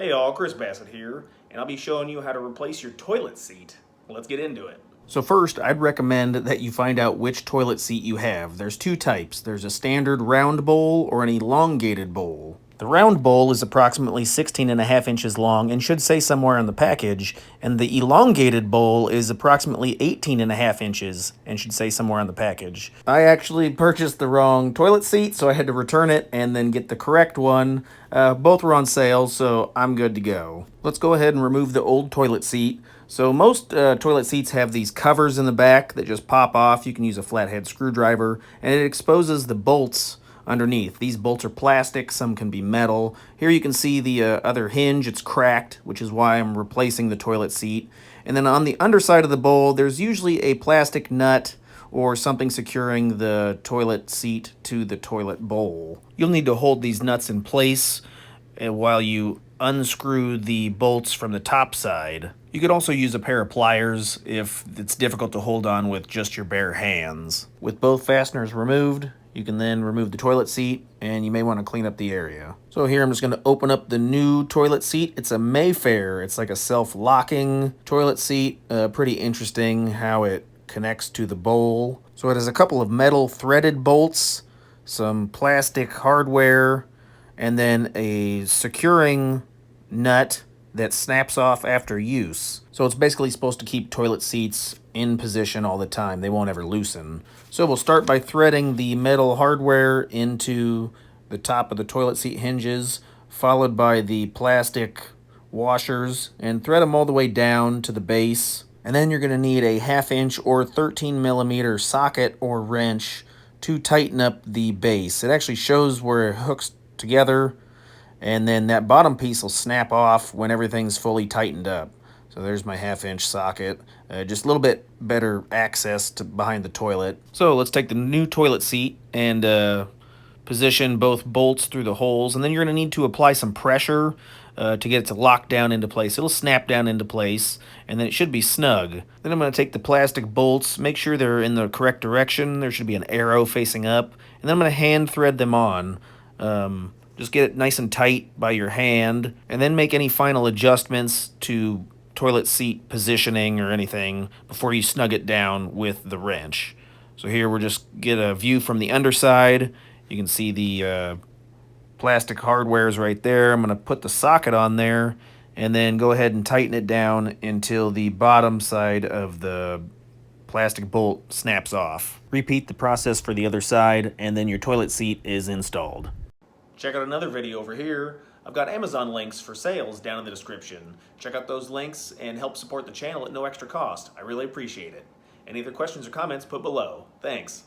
Hey y'all, Chris Bassett here, and I'll be showing you how to replace your toilet seat. Let's get into it. So first, I'd recommend that you find out which toilet seat you have. There's two types. There's a standard round bowl or an elongated bowl. The round bowl is approximately 16.5 inches long and should say somewhere on the package, and the elongated bowl is approximately 18.5 inches and should say somewhere on the package. I actually purchased the wrong toilet seat, so I had to return it and then get the correct one. Both were on sale, so I'm good to go. Let's go ahead and remove the old toilet seat. So most toilet seats have these covers in the back that just pop off. You can use a flathead screwdriver, and it exposes the bolts underneath. These bolts are plastic, some can be metal. Here you can see the other hinge, it's cracked, which is why I'm replacing the toilet seat. And then on the underside of the bowl, there's usually a plastic nut or something securing the toilet seat to the toilet bowl. You'll need to hold these nuts in place while you unscrew the bolts from the top side. You could also use a pair of pliers if it's difficult to hold on with just your bare hands. With both fasteners removed, you can then remove the toilet seat, and you may want to clean up the area. So here I'm just going to open up the new toilet seat. It's a Mayfair. It's like a self-locking toilet seat. Pretty interesting how it connects to the bowl. So it has a couple of metal threaded bolts, some plastic hardware, and then a securing nut that snaps off after use. So it's basically supposed to keep toilet seats in position all the time. They won't ever loosen. So we'll start by threading the metal hardware into the top of the toilet seat hinges, followed by the plastic washers, and thread them all the way down to the base. And then you're going to need a 1/2 inch or 13 millimeter socket or wrench to tighten up the base. It actually shows where it hooks together, and then that bottom piece will snap off when everything's fully tightened up. So there's my 1/2 inch socket. Just a little bit better access to behind the toilet. So let's take the new toilet seat and position both bolts through the holes, and then you're going to need to apply some pressure to get it to lock down into place. It'll snap down into place, and then it should be snug. Then I'm going to take the plastic bolts, make sure they're in the correct direction. There should be an arrow facing up, and then I'm going to hand thread them on. Just get it nice and tight by your hand, and then make any final adjustments to toilet seat positioning or anything before you snug it down with the wrench. So here we'll just get a view from the underside. You can see the plastic hardware is right there. I'm going to put the socket on there and then go ahead and tighten it down until the bottom side of the plastic bolt snaps off. Repeat the process for the other side, and then your toilet seat is installed. Check out another video over here. I've got Amazon links for sales down in the description. Check out those links and help support the channel at no extra cost. I really appreciate it. Any other questions or comments, put below. Thanks.